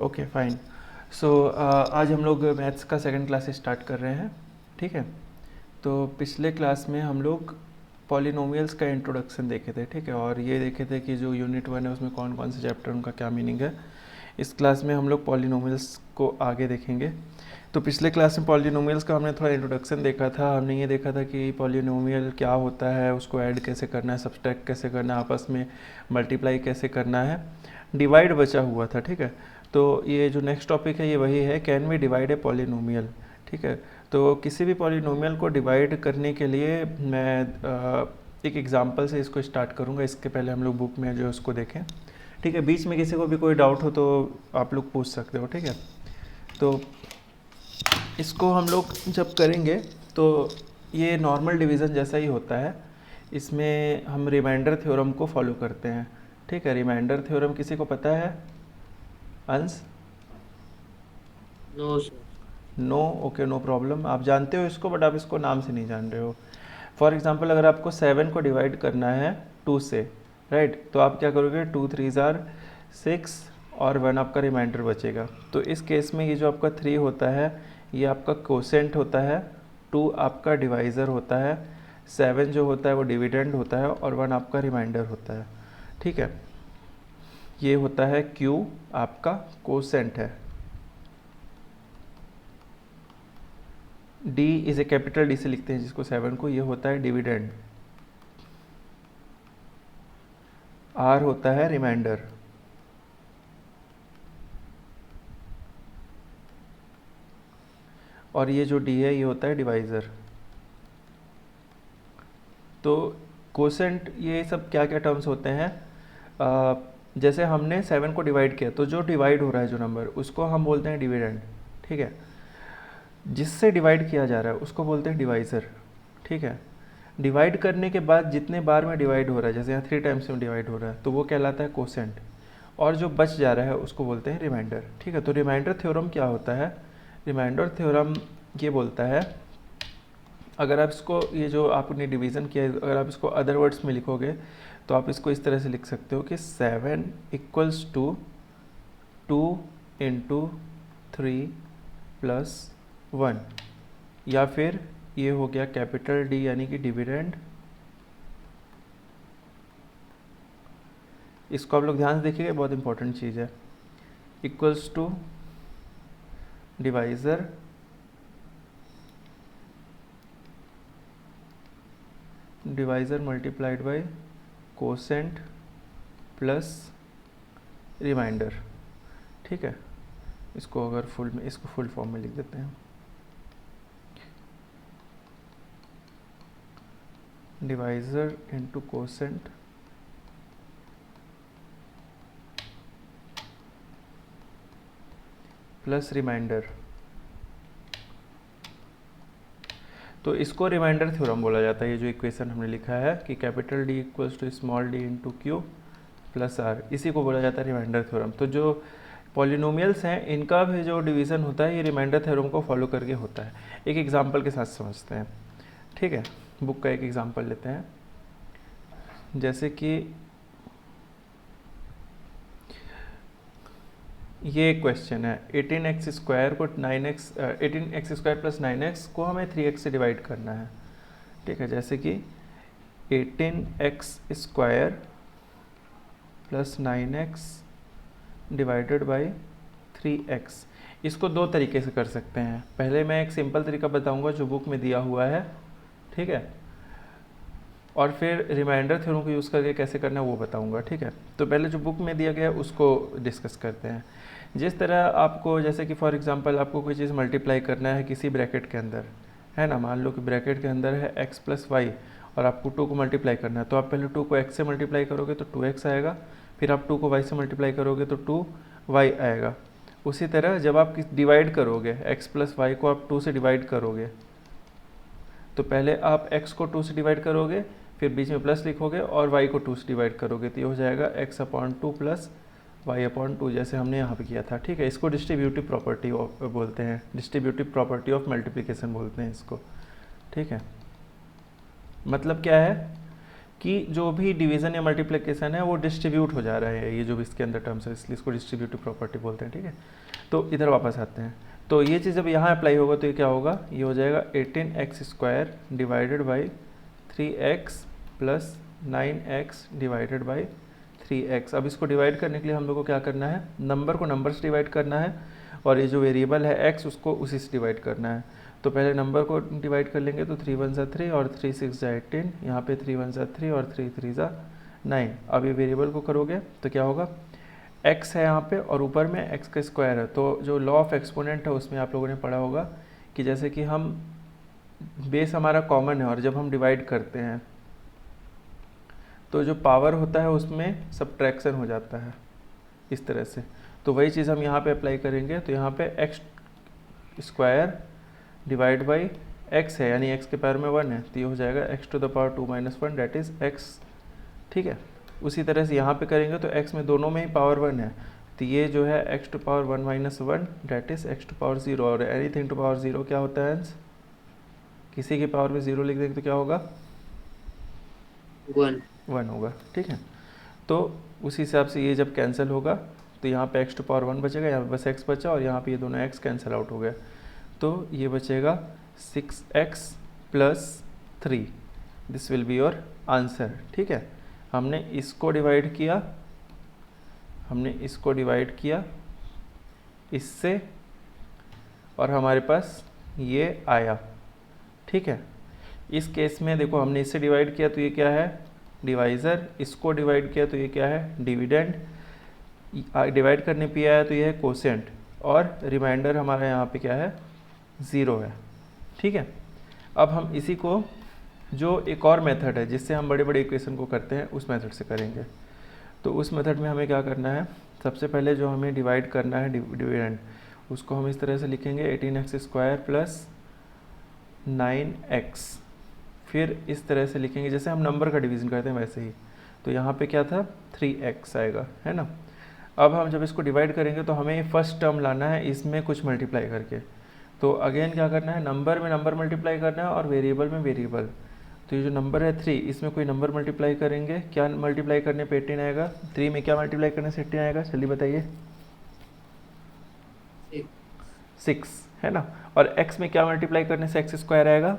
Okay fine. सो आज हम लोग मैथ्स का सेकंड क्लास स्टार्ट कर रहे हैं, ठीक है। तो पिछले क्लास में हम लोग पॉलिनोमियल्स का इंट्रोडक्शन देखे थे, ठीक है, और ये देखे थे कि जो यूनिट 1 है उसमें कौन कौन से चैप्टर उनका क्या मीनिंग है। इस क्लास में हम लोग पॉलिनोमियल्स को आगे देखेंगे। तो पिछले क्लास में पॉलिनोमियल्स का हमने थोड़ा इंट्रोडक्शन देखा था। हमने ये देखा था कि पॉलिनोमियल क्या होता है, उसको ऐड कैसे करना है, सब्सट्रैक्ट कैसे करना है, आपस में मल्टीप्लाई कैसे करना है, डिवाइड बचा हुआ था, ठीक है। तो ये जो नेक्स्ट टॉपिक है ये वही है, can we divide a polynomial, ठीक है। तो किसी भी पॉलिनोमियल को डिवाइड करने के लिए मैं एक एग्जांपल से इसको स्टार्ट करूँगा। इसके पहले हम लोग बुक में जो है उसको देखें, ठीक है। बीच में किसी को भी कोई डाउट हो तो आप लोग पूछ सकते हो, ठीक है। तो इसको हम लोग जब करेंगे तो ये नॉर्मल डिवीज़न जैसा ही होता है। इसमें हम रिमाइंडर थ्योरम को फॉलो करते हैं, ठीक है। रिमाइंडर थ्योरम किसी को पता है? Ansh? No sir. No, okay, no problem. आप जानते हो इसको, बट आप इसको नाम से नहीं जान रहे हो। फॉर एग्जांपल अगर आपको 7 को डिवाइड करना है 2 से, राइट, तो आप क्या करोगे, 2 3 जार 6 और 1 आपका रिमाइंडर बचेगा। तो इस केस में ये जो आपका 3 होता है ये आपका कोसेंट होता है, 2 आपका डिवाइज़र होता है, 7 जो होता है वो डिविडेंड होता है और 1 आपका रिमाइंडर होता है, ठीक है। ये होता है Q, आपका कोसेंट है। D is a capital D से लिखते हैं जिसको 7 को, ये होता है डिविडेंड। आर होता है रिमाइंडर। और ये जो डी है ये होता है डिवाइज़र। तो कोसेंट ये सब क्या क्या टर्म्स होते हैं, जैसे हमने 7 को डिवाइड किया तो जो डिवाइड हो रहा है जो नंबर उसको हम बोलते हैं डिविडेंड, ठीक है। जिससे डिवाइड किया जा रहा है उसको बोलते हैं डिवाइज़र, ठीक है। डिवाइड करने के बाद जितने बार में डिवाइड हो रहा है, जैसे यहाँ 3 टाइम्स में डिवाइड हो रहा है तो वो कहलाता है कोसेंट, और जो बच जा रहा है उसको बोलते हैं रिमाइंडर, ठीक है। तो रिमाइंडर थ्योरम क्या होता है? रिमाइंडर थ्योरम ये बोलता है, अगर आप इसको, ये जो आपने डिवीज़न किया है, अगर आप इसको अदर वर्ड्स में लिखोगे तो आप इसको इस तरह से लिख सकते हो कि 7 इक्वल्स टू 2 इंटू 3 प्लस 1, या फिर ये हो गया कैपिटल डी यानी कि डिविडेंड। इसको आप लोग ध्यान से देखिएगा, बहुत इंपॉर्टेंट चीज़ है। Equals to divisor multiplied by quotient plus remainder, ठीक है। इसको अगर इसको फुल फॉर्म में लिख देते हैं, divisor into quotient plus remainder. तो इसको रिमाइंडर थ्योरम बोला जाता है। ये जो इक्वेशन हमने लिखा है कि capital D equals to small D into Q plus R, इसी को बोला जाता है रिमाइंडर थ्योरम। तो जो पॉलिनोमियल्स हैं इनका भी जो डिवीज़न होता है ये रिमाइंडर थ्योरम को फॉलो करके होता है। एक एग्जांपल के साथ समझते हैं, ठीक है। बुक का एक एग्जांपल लेते हैं, जैसे कि ये क्वेश्चन है 18x स्क्वायर को 9x 18x square plus 9x को हमें 3x से डिवाइड करना है, ठीक है। जैसे कि 18x square plus 9x divided by 3x। इसको दो तरीके से कर सकते हैं। पहले मैं एक सिंपल तरीका बताऊंगा जो बुक में दिया हुआ है, ठीक है, और फिर रिमाइंडर थ्योरम को यूज़ करके कैसे करना है वो बताऊंगा, ठीक है। तो पहले जो बुक में दिया गया है उसको डिस्कस करते हैं। जिस तरह आपको, जैसे कि फॉर एग्जांपल आपको कोई चीज़ मल्टीप्लाई करना है किसी ब्रैकेट के अंदर, है ना। मान लो कि ब्रैकेट के अंदर है x प्लस वाई और आपको 2 को मल्टीप्लाई करना है, तो आप पहले 2 को x से मल्टीप्लाई करोगे तो 2x आएगा, फिर आप 2 को y से मल्टीप्लाई करोगे तो 2y आएगा। उसी तरह जब आप डिवाइड करोगे x प्लस वाई को, आप 2 से डिवाइड करोगे तो पहले आप x को 2 से डिवाइड करोगे, फिर बीच में प्लस लिखोगे और y को 2 से डिवाइड करोगे, तो ये हो जाएगा x upon 2 plus y upon 2, जैसे हमने यहाँ पे किया था, ठीक है। इसको डिस्ट्रीब्यूटिव प्रॉपर्टी बोलते हैं, डिस्ट्रीब्यूटिव प्रॉपर्टी ऑफ मल्टीप्लिकेशन बोलते हैं इसको, ठीक है। मतलब क्या है कि जो भी डिवीज़न या मल्टीप्लिकेशन है वो डिस्ट्रीब्यूट हो जा रहा है, ये जो भी इसके अंदर टर्म्स है, इसलिए इसको डिस्ट्रीब्यूटिव प्रॉपर्टी बोलते हैं। ठीक है, तो इधर वापस आते हैं, तो ये चीज़ जब यहाँ अप्लाई होगा तो ये क्या होगा, ये हो जाएगा 18x² divided by 3x plus 9x divided by 3x। अब इसको डिवाइड करने के लिए हम लोग को क्या करना है, नंबर को नंबर से डिवाइड करना है, और ये जो वेरिएबल है x उसको उसी से डिवाइड करना है। तो पहले नंबर को डिवाइड कर लेंगे, तो 3 1 3 और 3 6 18, यहाँ पे 3 1 3 और 3 3 9। अब ये वेरिएबल को करोगे तो क्या होगा, x है यहाँ पे और ऊपर में x का स्क्वायर है। तो जो लॉ ऑफ एक्सपोनेंट है उसमें आप लोगों ने पढ़ा होगा कि जैसे कि हम बेस हमारा कॉमन है और जब हम डिवाइड करते हैं तो जो पावर होता है उसमें सब्ट्रैक्शन हो जाता है इस तरह से। तो वही चीज़ हम यहाँ पे अप्लाई करेंगे, तो यहाँ पे x² डिवाइड बाई x है, यानी x के पावर में 1 है, तो ये हो जाएगा x⁻2 - 1 डेट इज़ x। ठीक है, उसी तरह से यहाँ पे करेंगे तो x में दोनों में ही पावर 1 है, तो ये जो है x⁻1 - 1 डेट इज़ x⁻0। और एनीथिंग टू पावर 0 क्या होता है, किसी के पावर में 0 लिख देंगे तो क्या होगा, 1 होगा। ठीक है, तो उसी हिसाब से ये जब कैंसिल होगा तो यहाँ पे x⁻1 बचेगा, यहाँ पे बस x बचा, और यहाँ पे ये दोनों x कैंसिल आउट हो गया, तो ये बचेगा 6x + 3। This will be your answer. ठीक है, हमने इसको डिवाइड किया इससे, और हमारे पास ये आया। ठीक है, इस केस में देखो हमने इससे डिवाइड किया तो ये क्या है, डिवाइज़र, इसको डिवाइड किया तो ये क्या है, डिविडेंड, डिवाइड करने पे आया तो ये है कोसेंट, और रिमाइंडर हमारा यहाँ पे क्या है, 0 है। ठीक है, अब हम इसी को जो एक और मेथड है जिससे हम बड़े बड़े इक्वेशन को करते हैं उस मेथड से करेंगे। तो उस मेथड में हमें क्या करना है, सबसे पहले जो हमें डिवाइड करना है डिविडेंड, उसको हम इस तरह से लिखेंगे 18x² प्लस 9x, फिर इस तरह से लिखेंगे जैसे हम नंबर का डिवीज़न करते हैं वैसे ही। तो यहाँ पे क्या था, 3x आएगा, है ना। अब हम जब इसको डिवाइड करेंगे तो हमें फर्स्ट टर्म लाना है इसमें कुछ मल्टीप्लाई करके। तो अगेन क्या करना है, नंबर में नंबर मल्टीप्लाई करना है और वेरिएबल में वेरिएबल। तो ये जो नंबर है 3, इसमें कोई नंबर मल्टीप्लाई करेंगे, क्या मल्टीप्लाई करने पे 18 आएगा, 3 में क्या मल्टीप्लाई करने से 18 आएगा, जल्दी बताइए, 6, है ना। और x में क्या मल्टीप्लाई करने से x² आएगा,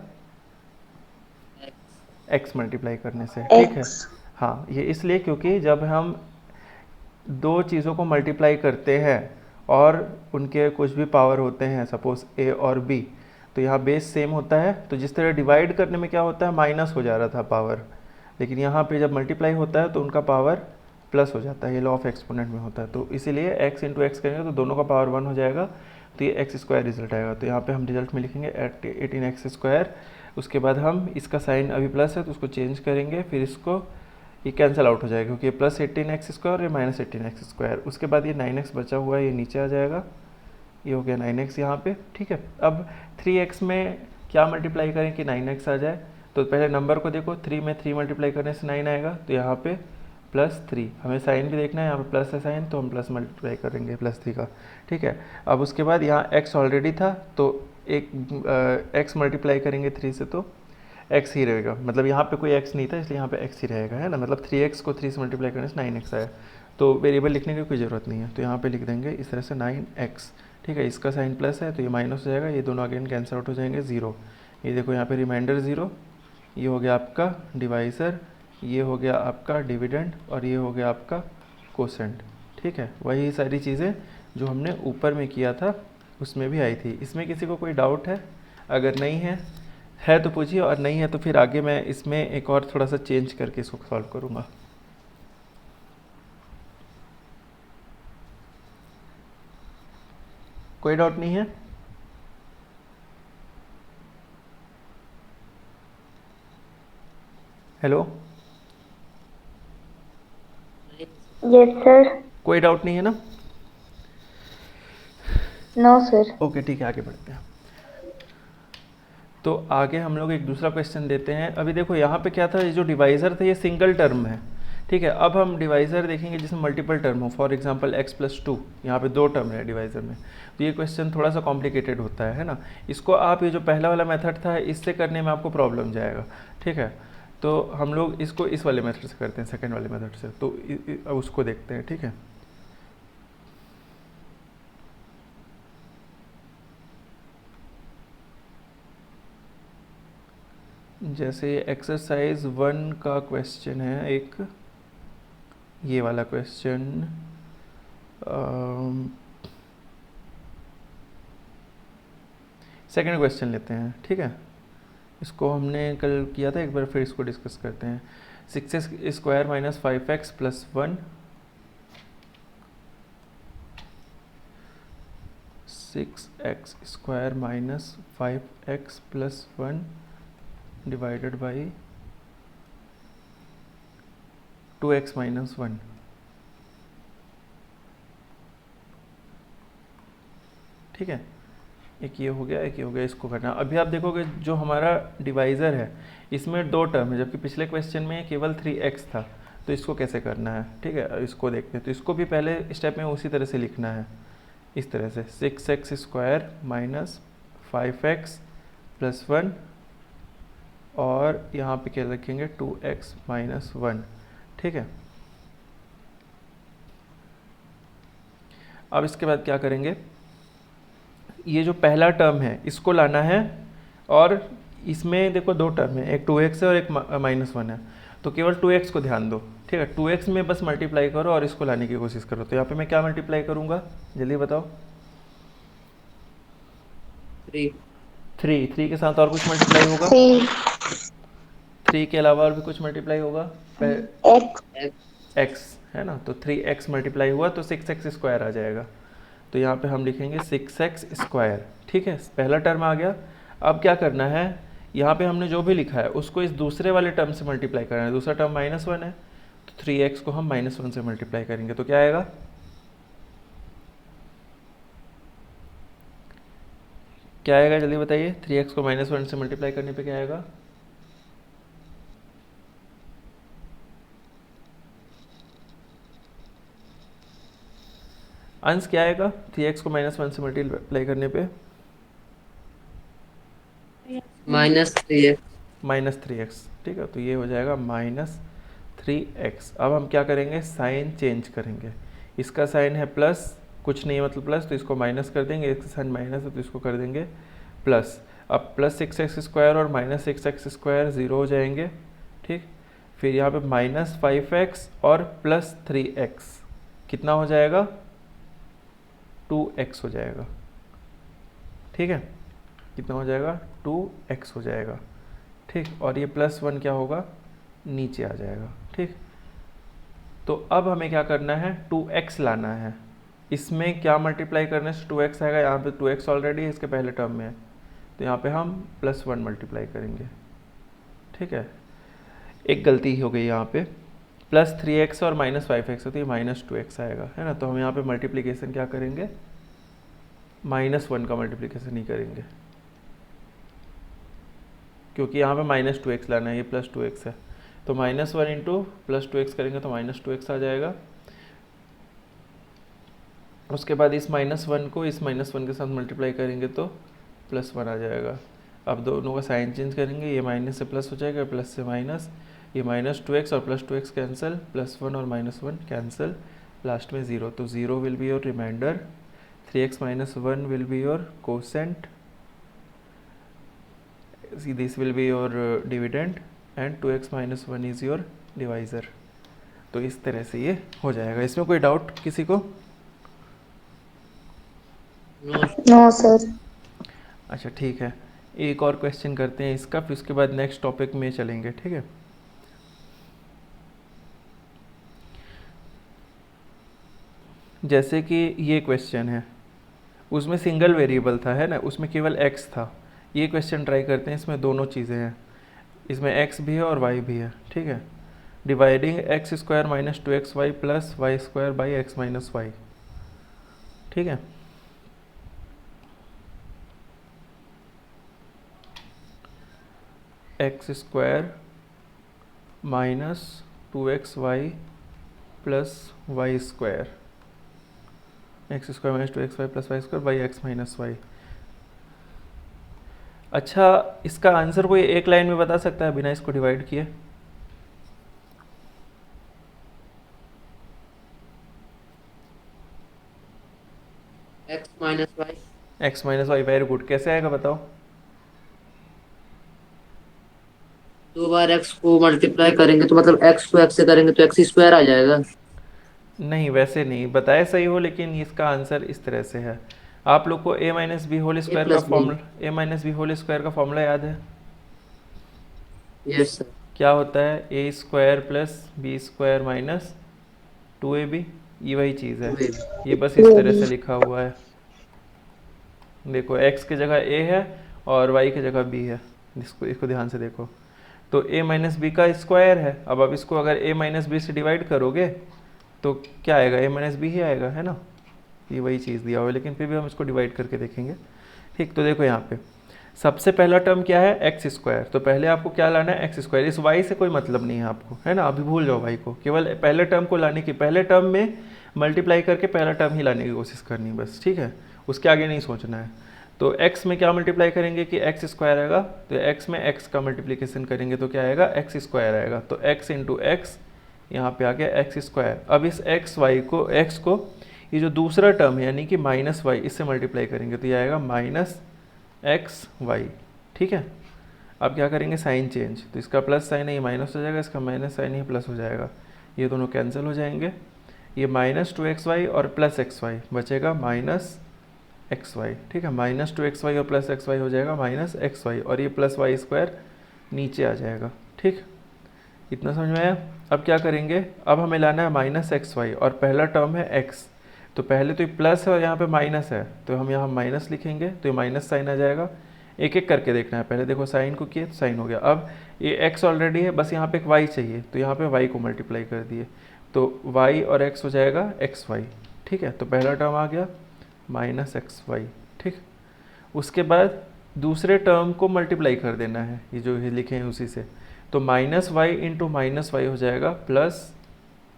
x मल्टीप्लाई करने से। ठीक है, हाँ, ये इसलिए क्योंकि जब हम दो चीज़ों को मल्टीप्लाई करते हैं और उनके कुछ भी पावर होते हैं, सपोज a और b, तो यहाँ बेस सेम होता है, तो जिस तरह डिवाइड करने में क्या होता है, माइनस हो जा रहा था पावर, लेकिन यहाँ पे जब मल्टीप्लाई होता है तो उनका पावर प्लस हो जाता है, ये लॉ ऑफ एक्सपोनेंट में होता है। तो इसीलिए x × x करेंगे तो दोनों का पावर 1 हो जाएगा, तो ये x² रिजल्ट आएगा। तो यहाँ पे हम रिजल्ट में लिखेंगे 18x², उसके बाद हम इसका साइन अभी प्लस है तो उसको चेंज करेंगे, फिर इसको ये कैंसिल आउट हो जाएगा क्योंकि ये प्लस 18x² और ये माइनस 18x²। उसके बाद ये 9x बचा हुआ है, ये नीचे आ जाएगा, ये हो गया 9x यहाँ पे। ठीक है, अब 3x में क्या मल्टीप्लाई करें कि 9x आ जाए, तो पहले नंबर को देखो, 3 में 3 मल्टीप्लाई करने से 9 आएगा, तो यहाँ पे +3, हमें साइन भी देखना है, यहाँ पे प्लस है साइन तो हम प्लस मल्टीप्लाई करेंगे +3 का। ठीक है, अब उसके बाद यहाँ x ऑलरेडी था तो एक x मल्टीप्लाई करेंगे 3 से तो x ही रहेगा, मतलब यहाँ पे कोई x नहीं था इसलिए यहाँ पे x ही रहेगा, है ना। मतलब 3x को 3 से मल्टीप्लाई करने से 9x आया, तो वेरिएबल लिखने की कोई ज़रूरत नहीं है, तो यहाँ पे लिख देंगे इस तरह से 9x। ठीक है, इसका साइन प्लस है तो ये माइनस हो जाएगा, ये दोनों अगेन कैंसिल आउट हो जाएंगे, 0। ये देखो यहाँ पे रिमाइंडर 0, ये हो गया आपका डिवाइज़र, ये हो गया आपका डिविडेंड, और ये हो गया आपका कोसेंट। ठीक है, वही सारी चीज़ें जो हमने ऊपर में किया था उसमें भी आई थी। इसमें किसी को कोई डाउट है, अगर नहीं है तो पूछिए, और नहीं है तो फिर आगे मैं इसमें एक और थोड़ा सा चेंज करके इसको सॉल्व करूँगा। कोई डाउट नहीं है? Hello, yes sir. कोई डाउट नहीं है ना? No sir. ओके, ठीक है, आगे बढ़ते हैं। तो आगे हम लोग एक दूसरा क्वेश्चन देते हैं। अभी देखो यहाँ पे क्या था, ये जो डिवाइज़र था ये सिंगल टर्म है। ठीक है, अब हम डिवाइज़र देखेंगे जिसमें मल्टीपल टर्म हो, फॉर एग्जांपल x+2, यहाँ पे 2 टर्म है डिवाइज़र में, तो ये क्वेश्चन थोड़ा सा कॉम्प्लिकेटेड होता है ना। इसको आप ये जो पहला वाला मेथड था इससे करने में आपको प्रॉब्लम जाएगा। ठीक है, तो हम लोग इसको इस वाले मेथड से करते हैं, सेकेंड वाले मेथड से। तो अब उसको देखते हैं, ठीक है। जैसे एक्सरसाइज 1 का क्वेश्चन है एक, ये वाला क्वेश्चन, सेकेंड क्वेश्चन लेते हैं, ठीक है। इसको हमने कल किया था, एक बार फिर इसको डिस्कस करते हैं। 6x² minus 5x plus 1, 6x² minus 5x plus 1 divided by 2x minus 1। ठीक है, एक ये हो गया, एक ये हो गया, इसको करना। अभी आप देखोगे जो हमारा डिवाइज़र है इसमें 2 टर्म है, जबकि पिछले क्वेश्चन में केवल 3x था। तो इसको कैसे करना है, ठीक है, इसको देखते हैं। तो इसको भी पहले स्टेप में उसी तरह से लिखना है, इस तरह से 6x² माइनस 5x प्लस 1, और यहाँ पे क्या रखेंगे 2x माइनस 1, ठीक है। अब इसके बाद क्या करेंगे, ये जो पहला टर्म है इसको लाना है, और इसमें देखो 2 टर्म है, एक 2x है और एक -1 है। तो केवल 2x को ध्यान दो, ठीक है। 2x में बस मल्टीप्लाई करो और इसको लाने की कोशिश करो। तो यहाँ पे मैं क्या मल्टीप्लाई करूँगा, जल्दी बताओ। 3 के साथ और कुछ मल्टीप्लाई होगा? 3 के अलावा और भी कुछ मल्टीप्लाई होगा? x है ना, तो 3x मल्टीप्लाई हुआ तो 6x² आ जाएगा। तो यहाँ पे हम लिखेंगे 6x², ठीक है, पहला टर्म आ गया। अब क्या करना है, यहाँ पे हमने जो भी लिखा है उसको इस दूसरे वाले टर्म से मल्टीप्लाई करना है। दूसरा टर्म -1 है, तो 3x को हम -1 से मल्टीप्लाई करेंगे, तो क्या आएगा, क्या आएगा जल्दी बताइए। 3x को -1 से मल्टीप्लाई करने पे क्या आएगा, अंश क्या आएगा 3x को -1 से मल्टीप्लाई करने पे? -3x, ठीक है। तो ये हो जाएगा -3x। अब हम क्या करेंगे, साइन चेंज करेंगे। इसका साइन है प्लस, कुछ नहीं है मतलब प्लस, तो इसको माइनस कर देंगे। इसका साइन माइनस है तो इसको कर देंगे प्लस। अब प्लस 6x² और -6x² 0 हो जाएंगे, ठीक। फिर यहाँ पे -5x और प्लस 3x कितना हो जाएगा, 2x हो जाएगा, ठीक है। कितना हो जाएगा, 2x हो जाएगा, ठीक। और ये +1 क्या होगा, नीचे आ जाएगा, ठीक। तो अब हमें क्या करना है, 2x लाना है। इसमें क्या मल्टीप्लाई करने से 2x आएगा, यहाँ पे 2x ऑलरेडी है इसके पहले टर्म में है, तो यहाँ पे हम +1 मल्टीप्लाई करेंगे, ठीक है। एक गलती हो गई यहाँ पे, +3x और -5x होती है, -2x आएगा, है ना। तो हम यहाँ पे मल्टीप्लिकेशन क्या करेंगे, -1 का मल्टीप्लिकेशन ही करेंगे, क्योंकि यहाँ पे -2x लाना है, ये +2x है। तो -1 इंटू +2x करेंगे तो -2x आ जाएगा। उसके बाद इस -1 को इस -1 के साथ मल्टीप्लाई करेंगे तो +1 आ जाएगा। अब दोनों का साइन चेंज करेंगे, ये माइनस से प्लस हो जाएगा, प्लस से माइनस, ये -2x और +2x कैंसिल, +1 और -1 कैंसिल, लास्ट में 0। तो 0 will be your remainder, 3x - 1 will be your quotient, this will be your dividend and 2x - 1 is your divisor। तो इस तरह से ये हो जाएगा। इसमें कोई डाउट किसी को? No sir. अच्छा ठीक है, एक और क्वेश्चन करते हैं इसका, फिर उसके बाद नेक्स्ट टॉपिक में चलेंगे, ठीक है। जैसे कि ये क्वेश्चन है, उसमें सिंगल वेरिएबल था, है ना, उसमें केवल x था। ये क्वेश्चन ट्राई करते हैं, इसमें दोनों चीज़ें हैं, इसमें x भी है और y भी है, ठीक है। Dividing x² minus 2xy plus y² by x minus y, ठीक है। x² minus 2xy plus y², x² minus 2xy plus y² by x minus y. अच्छा, इसका आंसर कोई एक लाइन में बता सकता है बिना इसको डिवाइड किए? X minus y. X minus y, very good. कैसे आएगा बताओ? 2 बार एक्स को मल्टीप्लाई करेंगे तो मतलब एक्स को एक्स से करेंगे तो एक्स स्क्वायर आ जाएगा। नहीं, वैसे नहीं बताए, सही हो, लेकिन इसका आंसर इस तरह से है। आप लोग को A minus B whole A square का plus B. Formula, A minus B whole square का फॉर्मूला याद है? Yes sir. क्या होता है? A square plus B square minus 2ab। ये वही चीज़ है। 2a। ये बस इस तरह से लिखा हुआ है। देखो, x की जगह a है और y की जगह b है। इसको ध्यान से देखो। तो a माइनस बी का स्क्वायर है। अब आप इसको अगर a माइनस बी से डिवाइड करोगे तो क्या आएगा? a माइनस बी ही आएगा, है ना? ये वही चीज़ दिया हुआ है, लेकिन फिर भी हम इसको डिवाइड करके देखेंगे। ठीक, तो देखो यहाँ पे सबसे पहला टर्म क्या है? X square. तो पहले आपको क्या लाना है? X square. इस वाई से कोई मतलब नहीं है आपको, है ना? अभी भूल जाओ वाई को, केवल पहले टर्म को लाने की, पहले टर्म में मल्टीप्लाई करके पहला टर्म ही लाने की कोशिश करनी है बस, ठीक है? उसके आगे नहीं सोचना है। तो x में क्या मल्टीप्लाई करेंगे कि एक्स स्क्वायर आएगा, तो x में x का मल्टीप्लिकेशन करेंगे तो क्या आएगा? एक्स स्क्वायर आएगा। तो x इंटू एक्स, यहाँ पे आ गया एक्स स्क्वायर। अब इस x को ये जो दूसरा टर्म है यानी कि माइनस वाई, इससे मल्टीप्लाई करेंगे तो ये आएगा माइनस एक्स वाई। ठीक है? अब क्या करेंगे? साइन चेंज, तो इसका प्लस साइन है, ये माइनस हो जाएगा, इसका माइनस साइन है, प्लस हो जाएगा। ये दोनों कैंसिल हो जाएंगे। ये माइनस 2xy और प्लस xy बचेगा माइनस एक्स वाई। ठीक है? माइनस 2xy और प्लस xy हो जाएगा माइनस एक्स वाई, और ये प्लस वाई स्क्वायर नीचे आ जाएगा। ठीक, इतना समझ में आया? अब क्या करेंगे? अब हमें लाना है माइनस एक्स वाई, और पहला टर्म है x। तो पहले तो ये प्लस है और यहाँ पे माइनस है, तो हम यहाँ माइनस लिखेंगे तो ये माइनस साइन आ जाएगा। एक एक करके देखना है, पहले देखो साइन को किए तो साइन हो गया। अब ये x ऑलरेडी है, बस यहाँ पे एक y चाहिए, तो यहाँ पे y को मल्टीप्लाई कर दिए, तो y और x हो जाएगा एक्स वाई। ठीक है? तो पहला टर्म आ गया माइनस एक्स वाई। ठीक, उसके बाद दूसरे टर्म को मल्टीप्लाई कर देना है, ये जो ये लिखे हैं उसी से। तो minus y into minus y हो जाएगा प्लस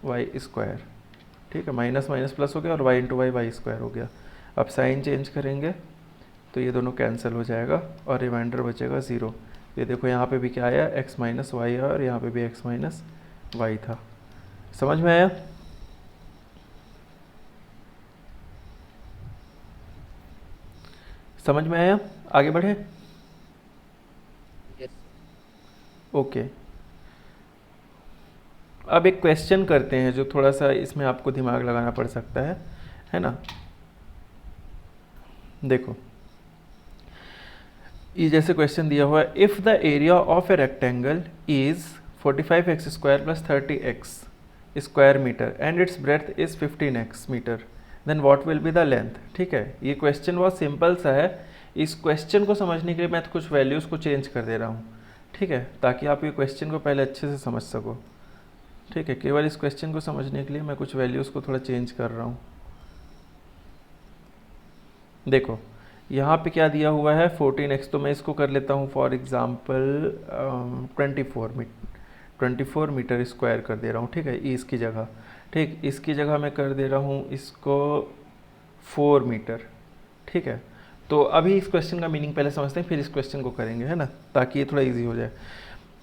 वाई स्क्वायर। ठीक है? माइनस माइनस प्लस हो गया और y into y y square हो गया। अब साइन चेंज करेंगे तो ये दोनों कैंसिल हो जाएगा और रिमाइंडर बचेगा 0। ये देखो यहाँ पे भी क्या आया? x माइनस वाई है, और यहाँ पे भी x माइनस वाई था। समझ में आया? समझ में आया? आगे बढ़े? यस। ओके। अब एक क्वेश्चन करते हैं जो थोड़ा सा इसमें आपको दिमाग लगाना पड़ सकता है ना? देखो, ये जैसे क्वेश्चन दिया हुआ है, if the area of a rectangle is 45x square plus 30x square metre and its breadth is 15x metre, then what will be the length. ठीक है? ये क्वेश्चन बहुत सिंपल सा है। इस क्वेश्चन को समझने के लिए मैं तो कुछ वैल्यूज़ को चेंज कर दे रहा हूँ। ठीक है? ताकि आप ये क्वेश्चन को पहले अच्छे से समझ सको। ठीक है? केवल इस क्वेश्चन को समझने के लिए मैं कुछ वैल्यूज़ को थोड़ा चेंज कर रहा हूँ। देखो, यहाँ पे क्या दिया हुआ है? 14x, तो मैं इसको कर लेता हूँ फॉर एग्ज़ाम्पल 24 मीटर स्क्वायर कर दे रहा हूँ। ठीक है? इसकी जगह, ठीक, इसकी जगह मैं कर दे रहा हूँ इसको 4 मीटर। ठीक है? तो अभी इस क्वेश्चन का मीनिंग पहले समझते हैं, फिर इस क्वेश्चन को करेंगे, है ना? ताकि ये थोड़ा इजी हो जाए।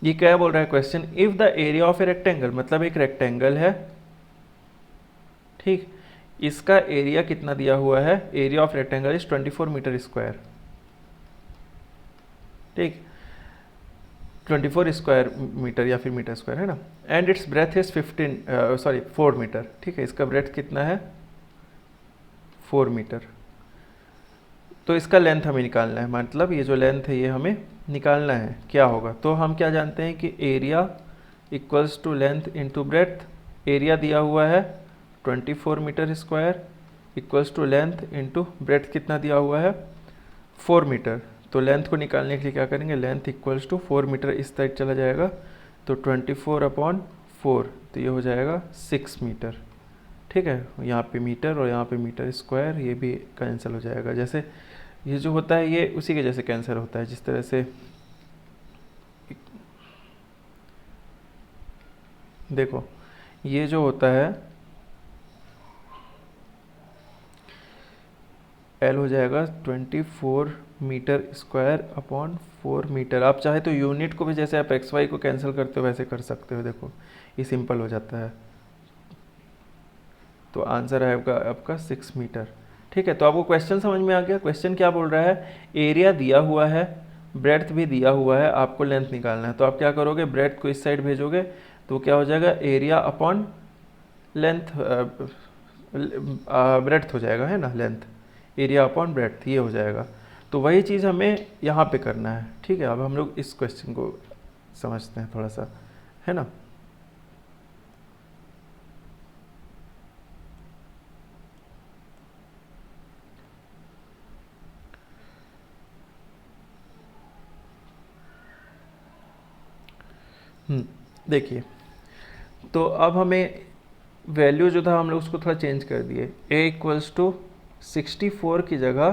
ये क्या बोल रहा है question? If the area of a rectangle, मतलब एक रेक्टेंगल है, ठीक, इसका एरिया कितना दिया हुआ है? Area of rectangle is 24 metre square. ठीक, 24 स्क्वायर मीटर या फिर मीटर स्क्वायर, है ना? And its breadth is 4 metre. ठीक है? इसका ब्रेथ कितना है? 4 मीटर। तो इसका लेंथ हमें निकालना है, मतलब ये जो लेंथ है ये हमें निकालना है। क्या होगा? तो हम क्या जानते हैं कि area equals to length into breadth. Area दिया हुआ है 24 metre square equals to length into breadth कितना दिया हुआ है? 4 मीटर। तो लेंथ को निकालने के लिए क्या करेंगे? लेंथ इक्वल्स टू 4 मीटर इस साइड चला जाएगा, तो 24/4, तो ये हो जाएगा 6 मीटर। ठीक है? यहाँ पे मीटर और यहाँ पे मीटर स्क्वायर, ये भी कैंसिल हो जाएगा। जैसे ये जो होता है ये उसी के जैसे कैंसिल होता है, जिस तरह से देखो ये जो होता है एल हो जाएगा 24 मीटर स्क्वायर अपॉन 4 मीटर। आप चाहे तो यूनिट को भी, जैसे आप एक्स वाई को कैंसिल करते हो वैसे कर सकते हो। देखो ये सिंपल हो जाता है। तो आंसर है आपका 6 मीटर। ठीक है, तो आपको क्वेश्चन समझ में आ गया। क्वेश्चन क्या बोल रहा है, एरिया दिया हुआ है, ब्रेड्थ भी दिया हुआ है, आपको लेंथ निकालना है। तो आप क्या करोगे, ब्रेड्थ को इस साइड भेजोगे तो क्या हो जाएगा, एरिया अपॉन लेंथ, ब्रेड्थ हो जाएगा, है ना, लेंथ एरिया अपॉन ब्रेड्थ, ये हो जाएगा। तो वही चीज़ हमें यहाँ पे करना है। ठीक है, अब हम लोग इस क्वेश्चन को समझते हैं थोड़ा सा, है ना। देखिए, तो अब हमें वैल्यू जो था हम लोग उसको थोड़ा चेंज कर दिए। a इक्वल्स टू 64 की जगह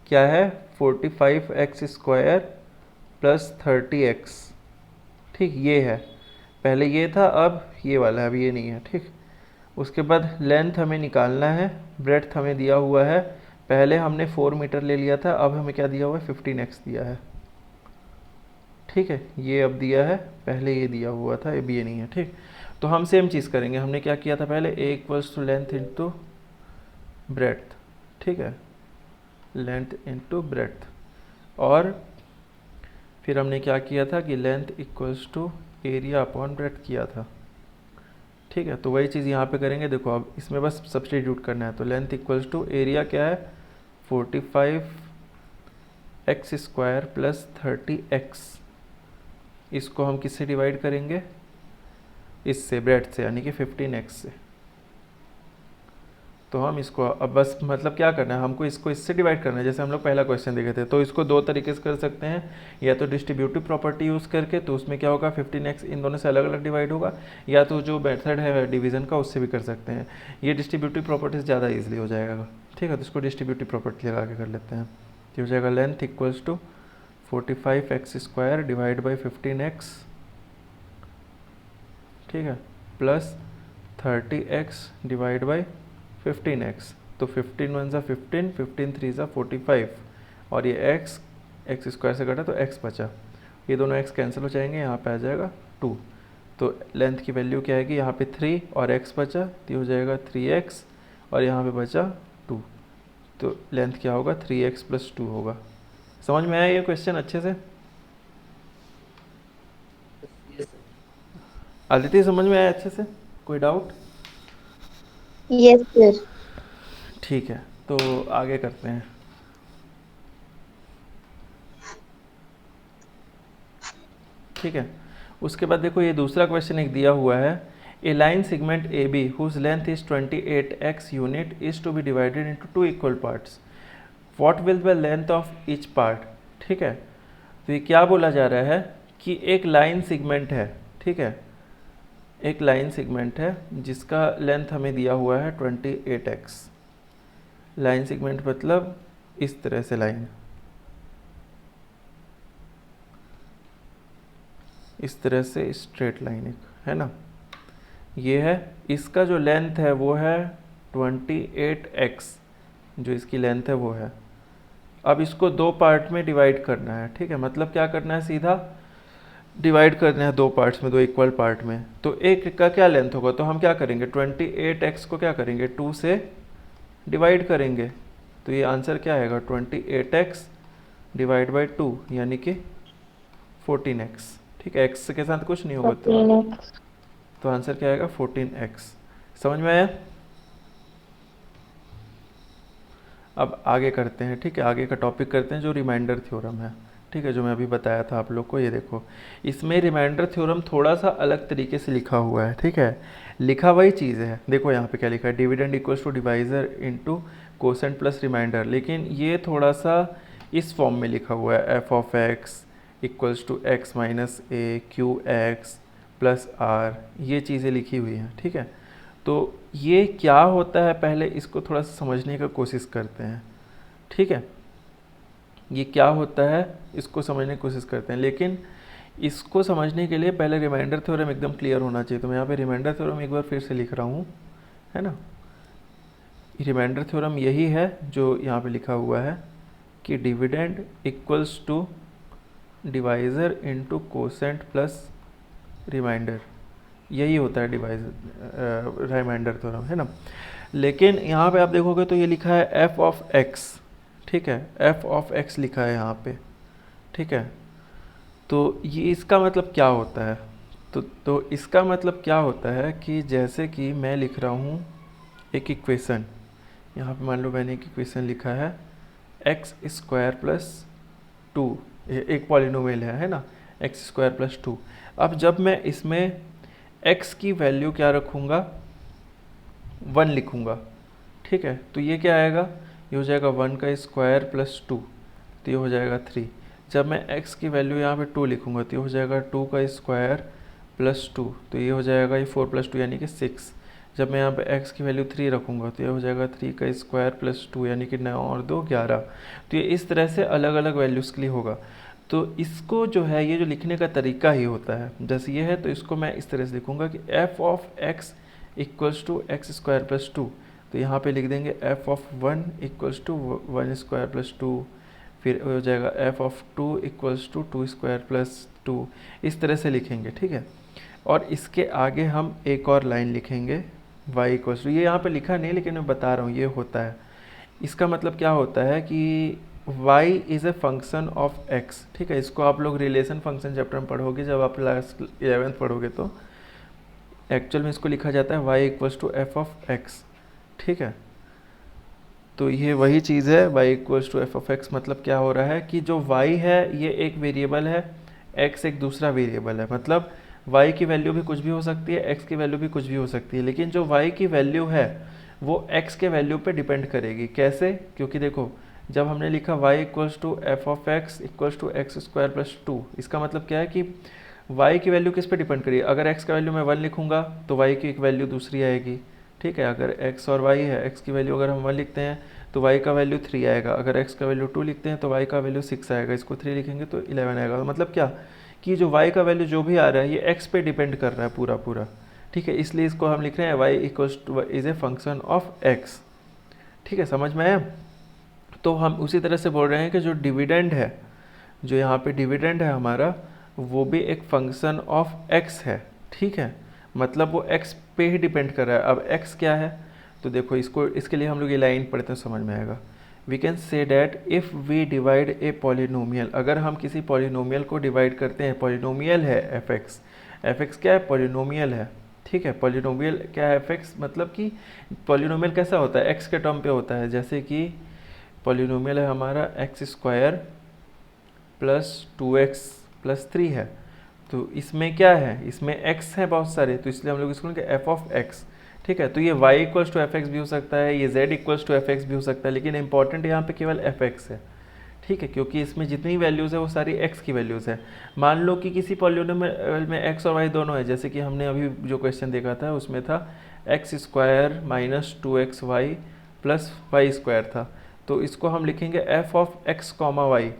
क्या है, 45x² प्लस 30x। ठीक, ये है, पहले ये था, अब ये वाला है, अब ये नहीं है। ठीक, उसके बाद लेंथ हमें निकालना है, ब्रेड्थ हमें दिया हुआ है, पहले हमने 4 मीटर ले लिया था, अब हमें क्या दिया हुआ है, 15x दिया है। ठीक है, ये अब दिया है, पहले ये दिया हुआ था, अब ये नहीं है। ठीक, तो हम सेम चीज़ करेंगे, हमने क्या किया था पहले, a equals to length into breadth. ठीक है, लेंथ इंटू ब्रेड्थ, और फिर हमने क्या किया था कि length equals to area upon breadth किया था। ठीक है, तो वही चीज़ यहाँ पे करेंगे। देखो अब इसमें बस सब्स्टिट्यूट करना है, तो लेंथ इक्वल्स टू एरिया क्या है, 45x² प्लस 30x। इसको हम किससे डिवाइड करेंगे, इससे, ब्रेड्थ से, यानी कि 15x से। तो हम इसको अब बस मतलब क्या करना है, हमको इसको इससे डिवाइड करना है, जैसे हम लोग पहला क्वेश्चन देखे थे। तो इसको दो तरीके से कर सकते हैं, या तो डिस्ट्रीब्यूटिव प्रॉपर्टी यूज़ करके, तो उसमें क्या होगा, 15x इन दोनों से अलग अलग डिवाइड होगा, या तो जो मेथड है डिवीज़न का उससे भी कर सकते हैं। ये डिस्ट्रीब्यूटिव प्रॉपर्टीज ज़्यादा ईजिली हो जाएगा। ठीक है, तो इसको डिस्ट्रीब्यूटिव प्रॉपर्टी लगा के कर लेते हैं। तो हो जाएगा length equals to 45x² divide by 15x। ठीक है, plus 30x divide by 15x। तो 15 वन ज़ा 15, 15 3 ज़ा 45, और ये x² से कटा तो x बचा, ये दोनों x कैंसिल हो जाएंगे, यहाँ पे आ जाएगा 2। तो लेंथ की वैल्यू क्या आएगी, यहाँ पे 3 और x बचा, तो हो जाएगा 3x, और यहाँ पे बचा 2। तो लेंथ क्या होगा, 3x प्लस 2 होगा। समझ में आया ये क्वेश्चन अच्छे से, आदित्य समझ में आया अच्छे से, कोई डाउट? Yes sir. ठीक है, तो आगे करते हैं। ठीक है, उसके बाद देखो ये दूसरा क्वेश्चन एक दिया हुआ है, A line segment A B whose length is 28x unit is to be divided into 2 equal parts, what will be length of each part. ठीक है, तो ये क्या बोला जा रहा है कि एक लाइन सेगमेंट है। ठीक है, एक लाइन सेगमेंट है जिसका लेंथ हमें दिया हुआ है 28x। लाइन सेगमेंट मतलब इस तरह से लाइन, इस तरह से स्ट्रेट लाइन एक, है ना, ये है, इसका जो लेंथ है वो है 28x, जो इसकी लेंथ है वो है। अब इसको दो पार्ट में डिवाइड करना है। ठीक है, मतलब क्या करना है, सीधा डिवाइड करना है दो पार्ट्स में, दो इक्वल पार्ट में। तो एक का क्या लेंथ होगा, तो हम क्या करेंगे, 28x को क्या करेंगे, 2 से डिवाइड करेंगे। तो ये आंसर क्या आएगा, 28x डिवाइड बाई 2, यानी कि 14x। ठीक है, x के साथ कुछ नहीं होगा, तो आंसर क्या आएगा, 14x। समझ में आया? अब आगे करते हैं। ठीक है, आगे का टॉपिक करते हैं जो रिमाइंडर थ्योरम है। ठीक है, जो मैं अभी बताया था आप लोग को, ये देखो इसमें रिमाइंडर थ्योरम थोड़ा सा अलग तरीके से लिखा हुआ है। ठीक है, लिखा वही चीज़ है, देखो यहाँ पे क्या लिखा है, dividend equals to divisor into quotient plus remainder, लेकिन ये थोड़ा सा इस फॉर्म में लिखा हुआ है, f of x equals to x minus a q x plus r, ये चीज़ें लिखी हुई हैं। ठीक है, तो ये क्या होता है, पहले इसको थोड़ा सा समझने का कोशिश करते हैं। ठीक है, ये क्या होता है इसको समझने की कोशिश करते हैं, लेकिन इसको समझने के लिए पहले रिमाइंडर थ्योरम एकदम क्लियर होना चाहिए। तो मैं यहाँ पे रिमाइंडर थ्योरम एक बार फिर से लिख रहा हूँ, है ना। रिमाइंडर थ्योरम यही है जो यहाँ पे लिखा हुआ है कि dividend equals to divisor into quotient plus remainder, यही होता है रिमाइंडर थ्योरम, है ना। लेकिन यहाँ पे आप देखोगे तो ये लिखा है एफ ऑफ एक्स, ठीक है, एफ ऑफ एक्स लिखा है यहाँ पे, ठीक है। तो ये इसका मतलब क्या होता है, तो इसका मतलब क्या होता है कि जैसे कि मैं लिख रहा हूँ एक इक्वेशन, यहाँ पे मान लो मैंने एक इक्वेशन लिखा है एक्स स्क्वायर प्लस टू, एक पॉलिनोमियल है ना, एक्स स्क्वायर प्लस टू। अब जब मैं इसमें x की वैल्यू क्या रखूँगा, 1 लिखूँगा, ठीक है, तो ये क्या आएगा, ये हो जाएगा 1 का स्क्वायर प्लस 2, तो ये हो जाएगा 3। जब मैं x की वैल्यू यहाँ पे 2 लिखूँगा तो ये हो जाएगा 2 का स्क्वायर प्लस 2, तो ये हो जाएगा ये 4 प्लस 2 यानी कि 6। जब मैं यहाँ पे x की वैल्यू 3 रखूँगा तो ये हो जाएगा 3 का स्क्वायर प्लस 2 यानी कि 9 और 2 11। तो ये इस तरह से अलग अलग वैल्यूज़ के लिए होगा। तो इसको जो है ये जो लिखने का तरीका ही होता है, जैसे ये है तो इसको मैं इस तरह से लिखूँगा कि f of x equals to x square plus 2, तो यहाँ पे लिख देंगे f of 1 equals to 1 square plus 2, फिर हो जाएगा f of 2 equals to 2 square plus 2, इस तरह से लिखेंगे, ठीक है। और इसके आगे हम एक और लाइन लिखेंगे y इक्वल्स टू, ये यहाँ पे लिखा नहीं लेकिन मैं बता रहा हूँ ये होता है। इसका मतलब क्या होता है कि y is a function of x, ठीक है। इसको आप लोग रिलेशन फंक्शन चैप्टर में पढ़ोगे, जब आप क्लास 11th पढ़ोगे तो एक्चुअल में इसको लिखा जाता है y equals to f of x, ठीक है। तो ये वही चीज़ है, y equals to f of x, मतलब क्या हो रहा है कि जो y है ये एक वेरिएबल है, x एक दूसरा वेरिएबल है, मतलब y की वैल्यू भी कुछ भी हो सकती है, x की वैल्यू भी कुछ भी हो सकती है, लेकिन जो y की वैल्यू है वो x के वैल्यू पे डिपेंड करेगी। कैसे, क्योंकि देखो जब हमने लिखा y equals to f of x equals to x square plus 2, इसका मतलब क्या है कि y की वैल्यू किस पे डिपेंड करेगी। अगर x का वैल्यू मैं 1 लिखूंगा तो y की एक वैल्यू दूसरी आएगी, ठीक है। अगर x और y है, x की वैल्यू अगर हम 1 लिखते हैं तो y का वैल्यू 3 आएगा, अगर x का वैल्यू 2 लिखते हैं तो y का वैल्यू 6 आएगा, इसको 3 लिखेंगे तो 11 आएगा। तो मतलब क्या कि जो y का वैल्यू जो भी आ रहा है ये x पे डिपेंड कर रहा है पूरा पूरा, ठीक है। इसलिए इसको हम लिख रहे हैं y equals two is a function of x, ठीक है, समझ में आया। तो हम उसी तरह से बोल रहे हैं कि जो डिविडेंड है, जो यहाँ पे डिविडेंड है हमारा, वो भी एक फंक्शन ऑफ x है, ठीक है, मतलब वो x पे ही डिपेंड कर रहा है। अब x क्या है, तो देखो इसको, इसके लिए हम लोग ये लाइन पढ़ते हैं समझ में आएगा। We can say that if we divide a polynomial, अगर हम किसी पॉलिनोमियल को डिवाइड करते हैं, पॉलिनोमियल है एफ एक्स क्या है, पॉलिनोमियल है, ठीक है। पॉलिनोमियल क्या है, एफ एक्स, मतलब कि पॉलिनोमियल कैसा होता है, एक्स के टर्म पे होता है। जैसे कि पॉलिनोमियल है हमारा x square plus 2x plus 3 है, तो इसमें क्या है, इसमें x है बहुत सारे, तो इसलिए हम लोग इसको लेंगे एफ ऑफ एक्स, ठीक है। तो ये y equals to f x भी हो सकता है, ये z equals to f x भी हो सकता है, लेकिन इंपॉर्टेंट यहाँ पे केवल एफ एक्स है, ठीक है, क्योंकि इसमें जितनी वैल्यूज़ है वो सारी x की वैल्यूज़ है। मान लो कि किसी पॉलिनोमियल में x और y दोनों है, जैसे कि हमने अभी जो क्वेश्चन देखा था उसमें था x square minus 2xy plus y square था, तो इसको हम लिखेंगे f of x comma y,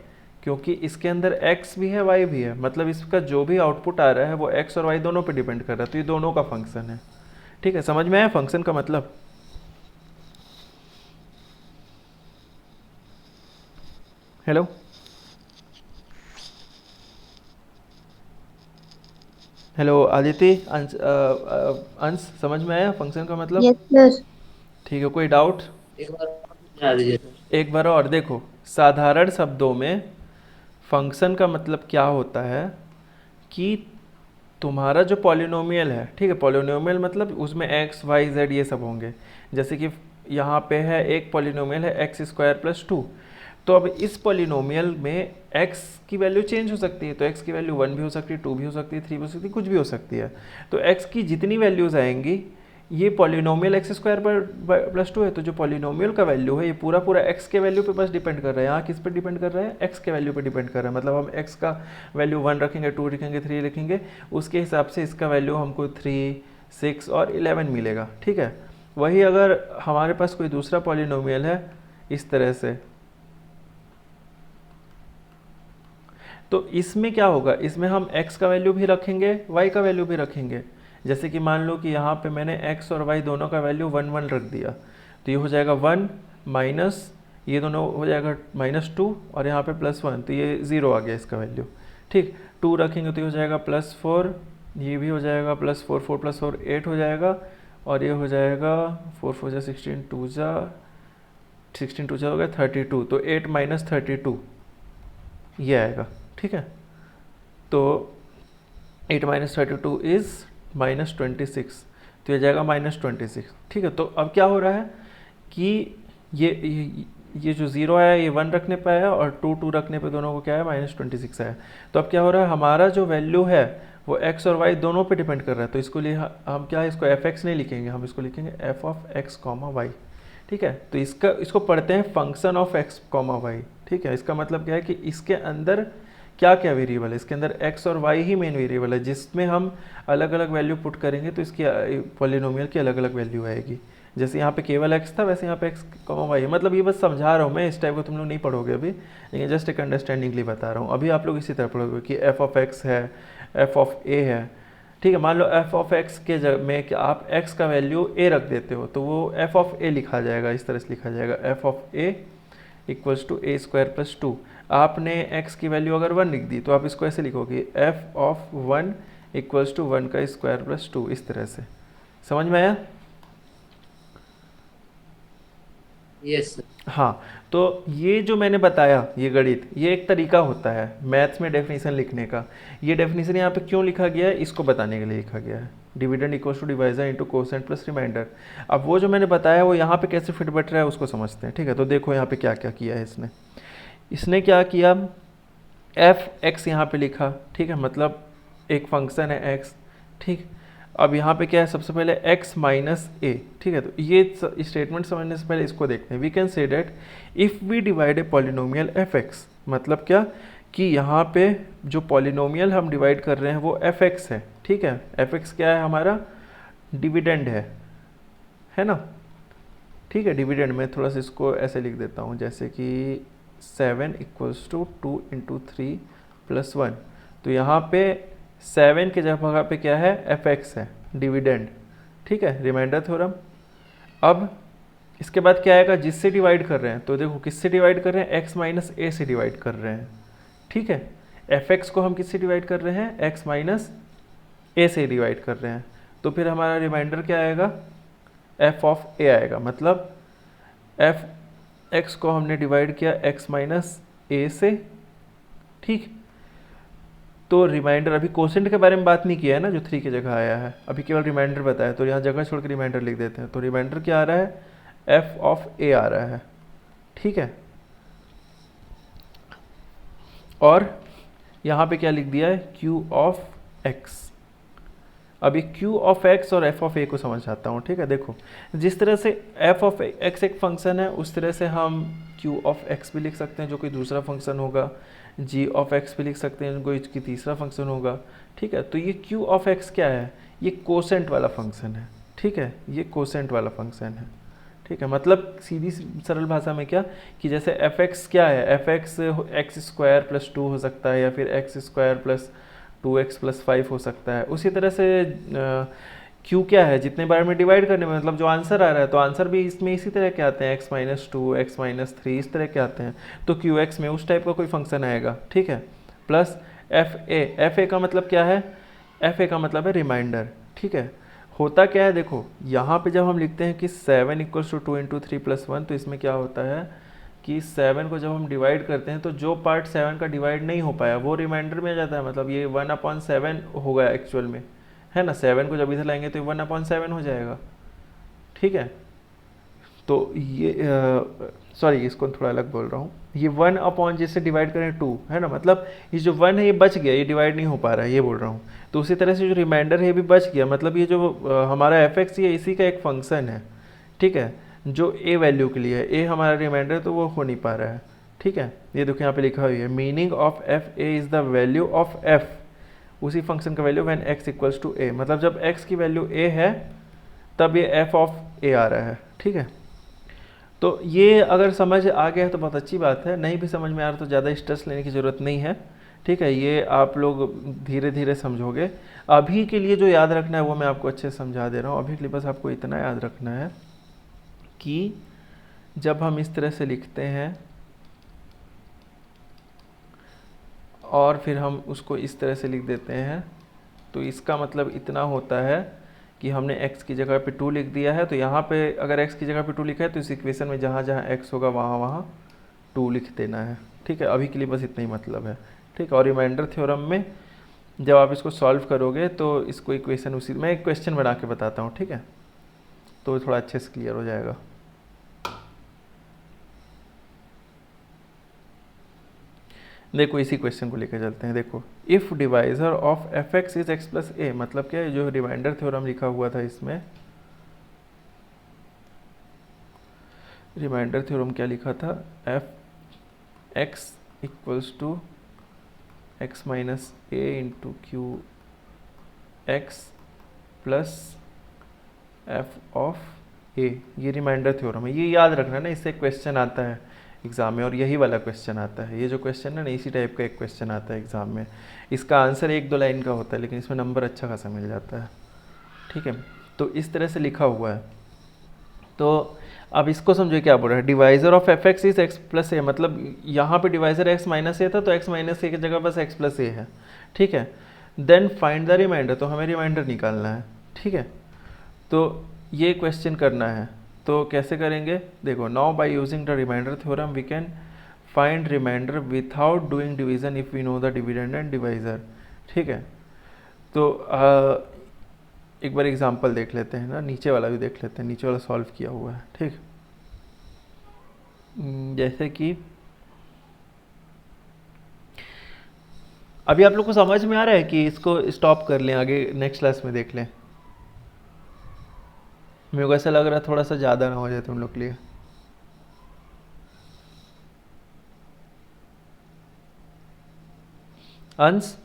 क्योंकि इसके अंदर x भी है y भी है, मतलब इसका जो भी आउटपुट आ रहा है वो x और y दोनों पे डिपेंड कर रहा है, तो ये दोनों का फंक्शन है, ठीक है। समझ में आया फंक्शन का मतलब। हेलो, हेलो आदित्य, अंश समझ में आया फंक्शन का मतलब। Yes sir. ठीक है, कोई डाउट। एक बार समझा दीजिए सर। एक बार और देखो, साधारण शब्दों में फंक्शन का मतलब क्या होता है कि तुम्हारा जो पॉलिनोमियल है, ठीक है, पॉलिनोमियल मतलब उसमें x y z ये सब होंगे। जैसे कि यहाँ पे है एक पॉलिनोमियल है एक्स स्क्वायर प्लस 2, तो अब इस पॉलिनोमियल में x की वैल्यू चेंज हो सकती है, तो x की वैल्यू 1 भी हो सकती है, 2 भी हो सकती है, 3 भी हो सकती है, कुछ भी हो सकती है। तो x की जितनी वैल्यूज़ आएंगी, ये पॉलिनोमियल एक्स स्क्वायर पर प्लस 2 है, तो जो पॉलिनोमियल का वैल्यू है ये पूरा पूरा x के वैल्यू पे बस डिपेंड कर रहा है। यहाँ किस पे डिपेंड कर रहा है, x के वैल्यू पे डिपेंड कर रहा है, मतलब हम x का वैल्यू 1 रखेंगे, 2 रखेंगे, 3 रखेंगे, उसके हिसाब से इसका वैल्यू हमको 3, 6 और 11 मिलेगा, ठीक है। वही अगर हमारे पास कोई दूसरा पॉलिनोमियल है इस तरह से, तो इसमें क्या होगा, इसमें हम x का वैल्यू भी रखेंगे, y का वैल्यू भी रखेंगे। जैसे कि मान लो कि यहाँ पे मैंने x और y दोनों का वैल्यू 1 1 रख दिया, तो ये हो जाएगा 1 माइनस, ये दोनों हो जाएगा -2 और यहाँ पे +1, तो ये 0 आ गया इसका वैल्यू, ठीक। 2 रखेंगे तो ये हो जाएगा +4, ये भी हो जाएगा +4, 4 + 4 8 हो जाएगा, और ये हो जाएगा 4 4 जा 16 2 जा हो गया 32, तो 8 माइनस 32 ये आएगा। ठीक है, तो 8 माइनस 32 इज़ माइनस 26, तो ये जाएगा माइनस 26। ठीक है, तो अब क्या हो रहा है कि ये जो 0 आया ये 1 रखने पे आया और 2 रखने पे दोनों को क्या है माइनस 26 आया। तो अब क्या हो रहा है, हमारा जो वैल्यू है वो x और y दोनों पे डिपेंड कर रहा है। तो इसको लिए हम क्या है, इसको f(x) नहीं लिखेंगे, हम इसको लिखेंगे f ऑफ x, y। ठीक है, तो इसको पढ़ते हैं फंक्शन ऑफ x, y। ठीक है, इसका मतलब क्या है कि इसके अंदर क्या क्या वेरिएबल है, इसके अंदर x और y ही मेन वेरिएबल है, जिसमें हम अलग अलग वैल्यू पुट करेंगे तो इसकी पॉलिनोमियल की अलग अलग वैल्यू आएगी। जैसे यहाँ पे केवल x था, वैसे यहाँ पे x, y है। मतलब ये बस समझा रहा हूँ मैं, इस टाइप को तुम लोग नहीं पढ़ोगे अभी, लेकिन जस्ट एक अंडरस्टैंडिंग के लिए बता रहा हूँ। अभी आप लोग इसी तरह पढ़ोगे कि f ऑफ x है, f ऑफ a है। ठीक है, मान लो f ऑफ x के जगह में कि आप x का वैल्यू a रख देते हो, तो वो f ऑफ a लिखा जाएगा, इस तरह से लिखा जाएगा f of a equals to a square plus 2। आपने x की वैल्यू अगर 1 लिख दी तो आप इसको ऐसे लिखोगे f ऑफ 1 इक्वल्स टू 1 का स्क्वायर प्लस 2, इस तरह से। समझ में आया? Yes sir. हाँ, तो ये जो मैंने बताया ये गणित, ये एक तरीका होता है मैथ्स में डेफिनेशन लिखने का। ये डेफिनेशन यहाँ पे क्यों लिखा गया है, इसको बताने के लिए लिखा गया है। Dividend equals to divisor into quotient plus remainder. अब वो जो मैंने बताया वो यहाँ पे कैसे फिट बैठ रहा है उसको समझते हैं। ठीक है, तो देखो यहाँ पे क्या क्या किया है इसने क्या किया, एफ एक्स यहाँ पे लिखा। ठीक है, मतलब एक फंक्शन है एक्स। ठीक, अब यहाँ पे क्या है, सबसे पहले x माइनस ए। ठीक है, तो ये स्टेटमेंट समझने से पहले इसको देखते हैं। We can say that if we divide a polynomial f x, मतलब क्या कि यहाँ पे जो पॉलिनोमियल हम डिवाइड कर रहे हैं वो एफ एक्स है। ठीक है, एफ एक्स क्या है, हमारा डिविडेंड है ना। ठीक है, डिविडेंड में थोड़ा सा इसको ऐसे लिख देता हूँ, जैसे कि 7 इक्वल्स टू 2 इंटू 3 प्लस 1। तो यहाँ पे 7 के जगह पे क्या है, एफ एक्स है, डिविडेंड। ठीक है, रिमाइंडर थ्योरम। अब इसके बाद क्या आएगा, जिससे डिवाइड कर रहे हैं, तो देखो किससे डिवाइड कर रहे हैं, x माइनस ए से डिवाइड कर रहे हैं। ठीक है, एफ एक्स को हम किससे डिवाइड कर रहे हैं, x माइनस ए से डिवाइड कर रहे हैं। तो फिर हमारा रिमाइंडर क्या आएगा, f ऑफ a आएगा। मतलब एफ एक्स को हमने डिवाइड किया x माइनस ए से। ठीक, तो रिमाइंडर, अभी कोसेंट के बारे में बात नहीं किया है ना, जो 3 की जगह आया है, अभी केवल रिमाइंडर बताया, तो यहाँ जगह छोड़ के रिमाइंडर लिख देते हैं। तो रिमाइंडर क्या आ रहा है, f ऑफ a आ रहा है। ठीक है, और यहाँ पे क्या लिख दिया है, q ऑफ x। अभी q ऑफ x और f ऑफ a को समझ आता हूँ। ठीक है, देखो जिस तरह से f ऑफ x एक फंक्शन है, उस तरह से हम q ऑफ x भी लिख सकते हैं जो कोई दूसरा फंक्शन होगा, g ऑफ x भी लिख सकते हैं कोई इसकी तीसरा फंक्शन होगा। ठीक है, तो ये q ऑफ x क्या है, ये कोसेंट वाला फंक्शन है। ठीक है, ये कोसेंट वाला फंक्शन है। ठीक है, मतलब सीधी सरल भाषा में क्या कि जैसे एफ एक्स क्या है, F x x square plus 2 हो सकता है, या फिर x square plus 2x plus 5 हो सकता है। उसी तरह से q क्या है, जितने बार में डिवाइड करने में, मतलब जो आंसर आ रहा है, तो आंसर भी इसमें इसी तरह के आते हैं, x माइनस 2, x माइनस 3, इस तरह के आते हैं। तो qx में उस टाइप का कोई फंक्शन आएगा। ठीक है, प्लस एफ ए का मतलब क्या है, एफ ए का मतलब है रिमाइंडर। ठीक है, होता क्या है, देखो यहाँ पे जब हम लिखते हैं कि 7 इक्वल्स टू 2 इंटू 3 प्लस 1, तो इसमें क्या होता है कि 7 को जब हम डिवाइड करते हैं तो जो पार्ट 7 का डिवाइड नहीं हो पाया वो रिमाइंडर में आ जाता है। मतलब ये 1/7 हो गया एक्चुअल में, है ना। 7 को जब इधर लाएंगे तो 1/7 हो जाएगा। ठीक है, तो ये सॉरी इसको थोड़ा अलग बोल रहा हूँ, ये 1 जिससे डिवाइड करें 2 है ना, मतलब ये जो 1 है ये बच गया, ये डिवाइड नहीं हो पा रहा है, ये बोल रहा हूँ। तो उसी तरह से जो रिमाइंडर है ये भी बच गया, मतलब ये जो हमारा एफ एक्स ये इसी का एक फंक्शन है। ठीक है, जो ए वैल्यू के लिए है, ए हमारा रिमाइंडर तो वो हो नहीं पा रहा है। ठीक है, ये देखो यहाँ पे लिखा हुआ है meaning of F A is the value of F, उसी फंक्शन का value when X equals to A. मतलब जब एक्स की वैल्यू ए है तब ये एफ ऑफ ए आ रहा है। ठीक है, तो ये अगर समझ आ गया है तो बहुत अच्छी बात है, नहीं भी समझ में आ रहा तो ज़्यादा स्ट्रेस लेने की ज़रूरत नहीं है। ठीक है, ये आप लोग धीरे धीरे समझोगे। अभी के लिए जो याद रखना है वो मैं आपको अच्छे से समझा दे रहा हूँ। अभी के लिए बस आपको इतना याद रखना है कि जब हम इस तरह से लिखते हैं और फिर हम उसको इस तरह से लिख देते हैं, तो इसका मतलब इतना होता है कि हमने x की जगह पे 2 लिख दिया है, तो यहाँ पे अगर x की जगह पे 2 लिखा है तो इस इक्वेशन में जहाँ जहाँ x होगा वहाँ वहाँ 2 लिख देना है। ठीक है, अभी के लिए बस इतना ही मतलब है। ठीक है, और रिमाइंडर थ्योरम में जब आप इसको सॉल्व करोगे तो इसको इक्वेशन उसी, मैं एक क्वेश्चन बना के बताता हूँ, ठीक है, तो थोड़ा अच्छे से क्लियर हो जाएगा। देखो इसी क्वेश्चन को लेकर चलते हैं। देखो, if divisor of F X is X plus A, मतलब क्या है, जो रिमाइंडर थ्योरम लिखा हुआ था इसमें, रिमाइंडर थ्योरम क्या लिखा था, F X equals to x minus A into Q x plus F of A, ये रिमाइंडर थ्योरम है। ये याद रखना ना, इससे क्वेश्चन आता है एग्ज़ाम में, और यही वाला क्वेश्चन आता है। ये जो क्वेश्चन है ना, इसी टाइप का एक क्वेश्चन आता है एग्ज़ाम में। इसका आंसर 1-2 लाइन का होता है, लेकिन इसमें नंबर अच्छा खासा मिल जाता है। ठीक है, तो इस तरह से लिखा हुआ है। तो अब इसको समझो क्या बोल रहा है, divisor of F X is X plus A, मतलब यहाँ पे डिवाइजर एक्स माइनस ए था, तो एक्स माइनस ए की जगह बस एक्स प्लस ए है। ठीक है, देन फाइंड द रिमाइंडर, तो हमें रिमाइंडर निकालना है। ठीक है, तो ये क्वेश्चन करना है, तो कैसे करेंगे, देखो, now by using the remainder theorem we can find remainder without doing division if we know the dividend and divisor. ठीक है, तो एक बार एग्जांपल देख लेते हैं ना, नीचे वाला भी देख लेते हैं, नीचे वाला सॉल्व किया हुआ है। ठीक, जैसे कि अभी आप लोग को समझ में आ रहा है कि इसको स्टॉप कर लें, आगे नेक्स्ट क्लास में देख लें। मेरे को ऐसा लग रहा है थोड़ा सा ज़्यादा ना हो जाए तुम लोग के लिए। अंश,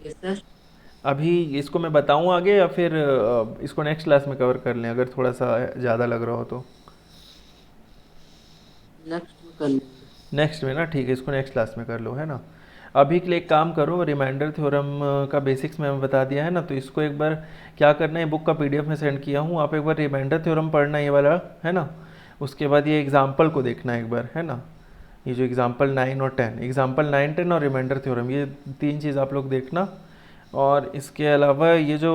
यस सर। अभी इसको मैं बताऊं आगे, या फिर इसको नेक्स्ट क्लास में कवर कर लें, अगर थोड़ा सा ज़्यादा लग रहा हो तो? नेक्स्ट में कर लेंगे। नेक्स्ट में ना, ठीक है, इसको नेक्स्ट क्लास में कर लो, है ना। अभी के लिए एक काम करो, रिमाइंडर थ्योरम का बेसिक्स मैंने बता दिया है ना, तो इसको एक बार क्या करना है, बुक का पीडीएफ में सेंड किया हूँ, आप एक बार रिमाइंडर थ्योरम पढ़ना, ये वाला, है ना। उसके बाद ये एग्जाम्पल को देखना एक बार, है ना, ये जो एग्जाम्पल 9 और 10, एग्जाम्पल 9, 10 और रिमाइंडर थ्योरम, ये 3 चीज़ आप लोग देखना। और इसके अलावा ये जो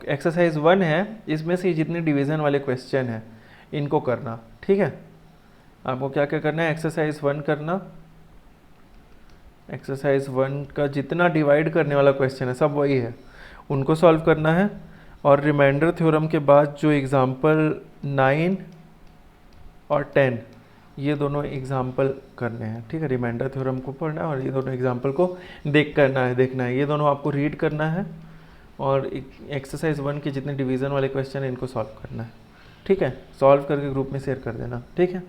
एक्सरसाइज 1 है, इसमें से जितने डिवीज़न वाले क्वेश्चन हैं इनको करना। ठीक है, आपको क्या क्या करना है, एक्सरसाइज 1 करना, एक्सरसाइज 1 का जितना डिवाइड करने वाला क्वेश्चन है सब वही है, उनको सॉल्व करना है। और रिमाइंडर थ्योरम के बाद जो एग्जाम्पल 9 और 10, ये दोनों एग्जाम्पल करने हैं। ठीक है, रिमाइंडर थ्योरम को पढ़ना है और ये दोनों एग्जाम्पल को देखना है, ये दोनों आपको रीड करना है, और एक्सरसाइज 1 के जितने डिवीज़न वाले क्वेश्चन हैं इनको सॉल्व करना है। ठीक है, सॉल्व करके ग्रुप में शेयर कर देना। ठीक है,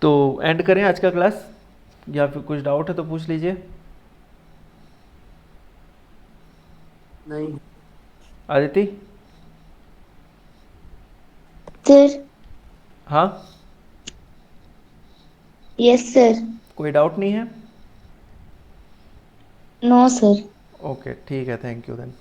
तो एंड करें आज का क्लास, या फिर कुछ डाउट है तो पूछ लीजिए। नहीं आदिति? सर। हाँ, यस सर। कोई डाउट नहीं है? No sir. ओके, ठीक है, थैंक यू देन।